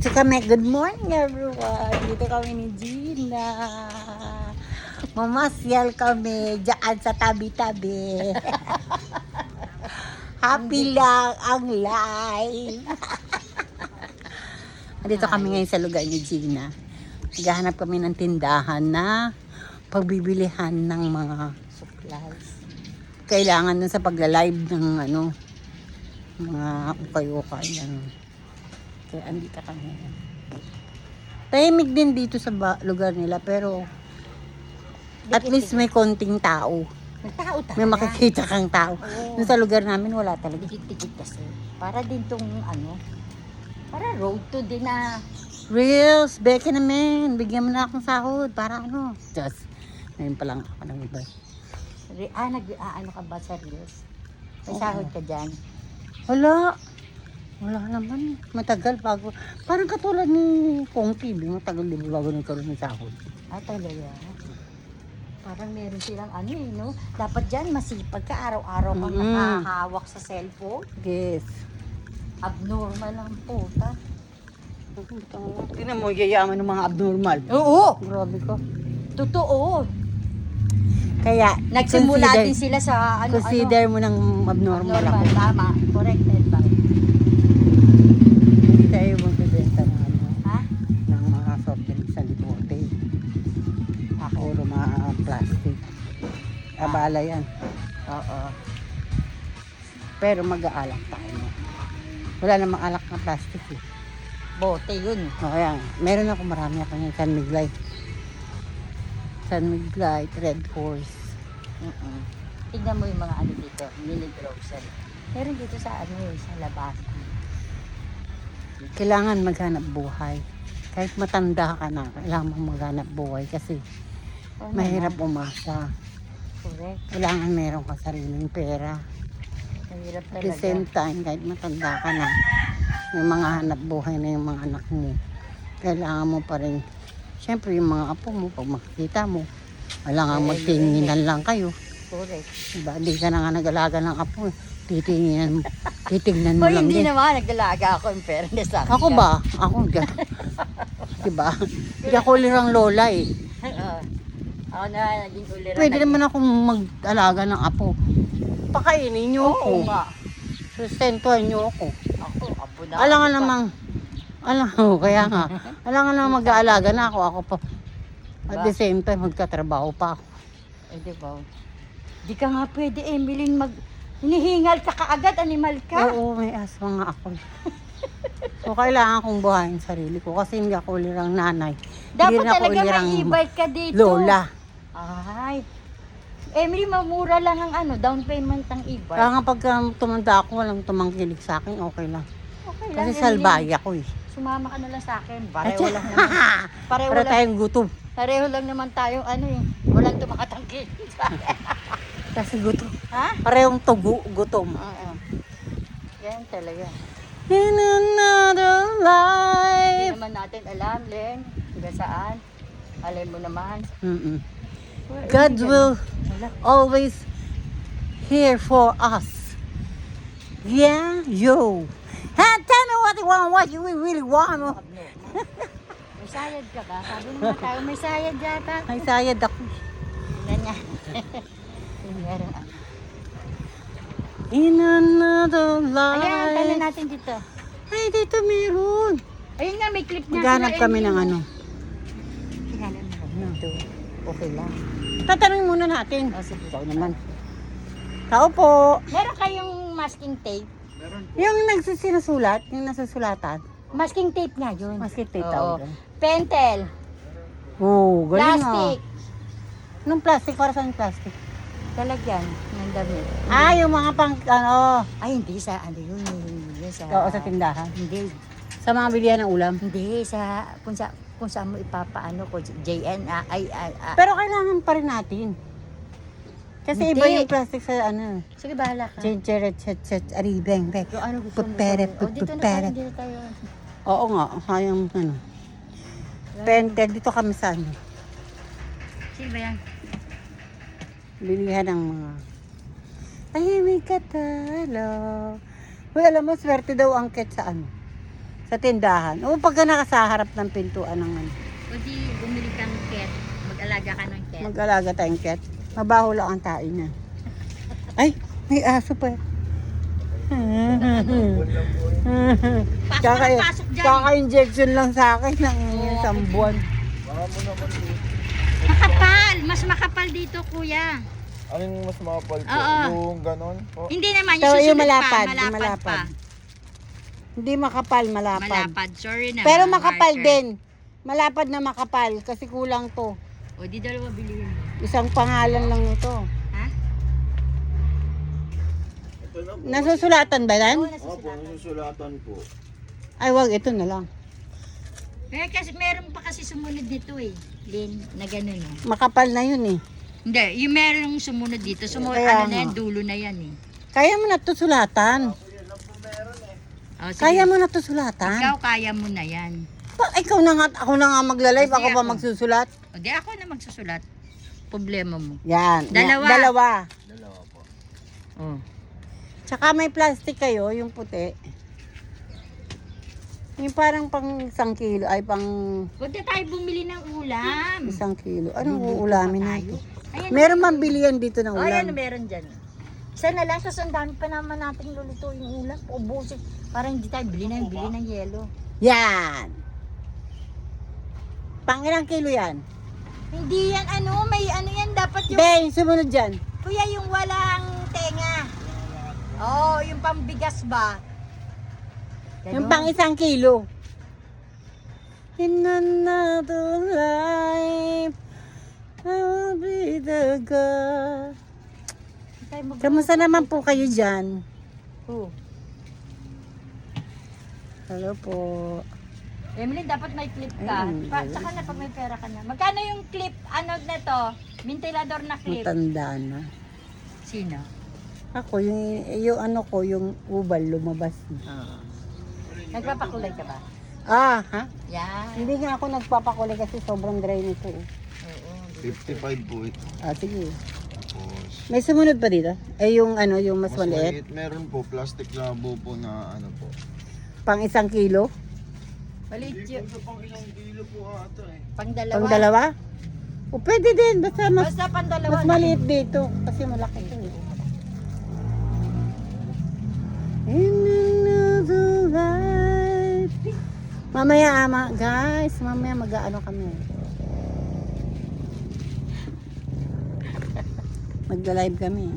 So kami, good morning everyone. Dito kami ni Gina. Mamasyal kami dyan sa tabi-tabi. Happy lang ang life. Dito kami ngayon sa lugar ni Gina. Naghahanap kami ng tindahan na pagbibilihan ng mga supplies. Kailangan dun sa pagla-live ng mga ukay-ukay. Kaya andito kami. Tahimik din dito sa lugar nila pero at least may konting tao. May tao talaga. May makikita kang tao. Dun sa lugar namin wala talaga. Tikit-tikit kasi. Para din tong para road to din na. Reels, beke naman. Bigyan mo na akong sahod para Just, ngayon pa lang ako ng iba. Nag-ano ka ba sa Reels? May sahod ka dyan? Wala. Wala naman. Matagal bago. Parang katulad ni Kong TV. Matagal din bago nagkaroon ng sahod. Talaga. Parang meron silang no? Dapat dyan masipag ka. Araw-araw kang nakahawak sa cellphone. Yes. Abnormal lang po, ta. Tingnan mo, yayaman ng mga abnormal. Oo! Grabe ko. Totoo. Kaya, Nagsimula din sila sa consider mo ng abnormal ako. Tama. Corrected ba? Hindi tayo magbibenta ng Ha? ng mga soft drinks sa libote. Puro mga plastic. Abala yan. Oo. Pero mag-aalak tayo. Wala namang alak na plastic eh. Bote yun. Kaya, meron ako marami ako ng San Miglay. San Miglay, Red Horse. Tignan mo yung mga dito, mini grocery. Meron dito sa sa labas. Kailangan maghanap buhay. Kahit matanda ka na, kailangan mong maghanap buhay kasi mahirap umasa. Correct. Kailangan meron ka sariling pera. Mahirap At the talaga. same time, kahit matanda ka na, may mga hanap buhay na yung mga anak mo. Kailangan mo pa rin, syempre yung mga apo mo, pag makikita mo, wala nga magtinginan lang kayo. Correct. Diba? Hindi ka na nga nag-alaga ng apo. Titignan mo Hoy, lang hindi din. naman. Nagdalaga ako in fairness sa akin. Ako ba? Ako, diba? Hindi ako ulirang lola eh. Ako na, naging ulira. Pwede naman akong mag-alaga ng apo. Pakainin niyo ako. Oo nga. Sustentuhan niyo ako. Ako, apo na. Alangan namang, kaya nga. Alangan namang mag-aalaga na ako. Ako pa. At the same time, magkatrabaho pa ako. Di ba? Di ka nga pwede, Emeline, hinihingal ka kaagad, animal ka. Oo, may asma nga ako. So, kailangan kong buhayin sarili ko kasi hindi ako ulirang nanay. Dapat Hindi rin ako talaga ulirang may e-bike ka dito. lola. Ay. Emily, mamura lang ang down payment ng e-bike. Kaya nga pagka tumanda ako, walang tumangkilik sa akin, okay lang. Okay lang, Kasi Emily. salbay ako eh. Sumama ka na lang sa akin. Pareho lang naman. Pareho Para lang, tayong gutom. pareho lang naman tayong walang tumakatangkil. Kasi gutom. Ha? Parehong tugo, gutom. Oo. Yan talaga. In another Hindi life. naman natin alam, Len, hanggang saan. Alam mo naman. God will always here for us. Yeah, yo. Tell me what you want, what you really want. May sayad ka ba? Sabi naman tayo, may sayad yata. May sayad ako. Tingnan niya. Meron. In another life. Ayan, tanong natin dito. Ay, dito meron. Ayun nga, may clip niya. Maghanap kami ng Tingnan mo dito. Okay lang. Tatanungin muna natin. Sige. Ikaw naman. Tao po. Meron kayong masking tape? Yung nagsisinasulat, yung nasusulatan. Masking tape nga yun. Masking tape Oo. tawag doon. Pentel. Oo, galing Plastic. Nung plastic, para saan yung plastic? Talagyan ng damit. Ah, yung mga pang, Ay, hindi sa yun. Hindi sa... oo, sa tindahan. Hindi. Sa mga bilihan ng ulam. Hindi sa... Kung saan mo ipapaano ko. JN. Pero kailangan pa rin natin. Kasi iba Hindi. yung plastic sa Sige, bahala ka. aribeng, beng. Yung ano gusto mo? Pupere, Dito na pupere. tayo, dito tayo. Oo nga, sayang Pentel, dito kami sa Sino ba yan? bilihan ng mga tahimik ka talo. Uy, alam mo, swerte daw ang ket sa Sa tindahan. O pagka nakasaharap ng pintuan ng ano. O di bumili kang cat. Mag-alaga ka ng cat. Mag-alaga tayong cat. Mabaho lang ang tae niya. Ay, may aso pa. Pasok ka ng pasok dyan. Kaka-injection lang sa akin ng isang buwan. Makapal. Mas makapal dito, kuya. Anong mas makapal po? Oo. Yung ganon po? Hindi naman. So, Yung yung susunod malapad, pa. yung Malapad pa. Hindi makapal, malapad. Malapad. Sorry na. Pero makapal marker. din. Malapad na makapal kasi kulang to. O di dalawa bilihin mo. Isang pangalan lang nito. Ha? Ito na po. Nasusulatan ba yan? Oo, Opo, nasusulatan. nasusulatan po. Ay, wag, ito na lang. Kasi meron pa kasi sumunod dito eh. Lin, na gano'n oh. Makapal na yun eh. Hindi, yung merong sumunod dito. Sumunod, Kaya ano na yan, nga. dulo na yan eh. Kaya mo na to sulatan. O, sige. Kaya mo na to sulatan. Ikaw kaya mo na yan. Ikaw na nga, ako na nga magla-live, Kasi ako pa ako. magsusulat. O di ako na magsusulat. Problema mo. Yan. Dalawa. Dalawa. Dalawa po. Oh. Tsaka may plastic kayo, yung puti. Yung parang pang 1 kilo, ay pang Huwag na tayo bumili ng ulam. 1 kilo. Anong uulamin tayo. natin? Ayan, Meron man bilihan dito ng O, ayan, ulam. meron dyan. Isa na lang, susundaan pa naman natin luluto yung ulam. Ubusin. Parang hindi tayo bili ng yelo. Yan. Pang ilang kilo yan? Hindi yan, ano, may ano yan, dapat yung, Hindi, yung sumunod dyan. kuya, yung walang tenga. Oo, yung pambigas ba? Yung pang 1 kilo. In another life, I will be the God. Kamusta naman po kayo dyan? Hello po. Emily, dapat may clip ka. Ayun, Saka na pag may pera ka na. Magkano yung clip, ano na to? Ventilador na clip. Matanda na. Sino? Ako, yung ano ko, yung ubal lumabas na. Nagpapakulay ka ba? Ah, ha? Yan. Hindi nga ako nagpapakulay kasi sobrang dry nito. Eh. Oo. 55 po ito. Ah, sige. Tapos, May sumunod pa dito? Eh, yung ano, yung mas maliit? meron po, plastic labo po na ano po. Pang 1 kilo? Maliit yun. Ito pang ilang kilo po ata eh. Pang dalawa. Pang dalawa? O pwede din, basta mas, Basta pang dalawa. mas maliit dito. Kasi malaki ito. Eh. In another life. Mamaya, guys, mamaya mag-ano kami. Magla-live kami.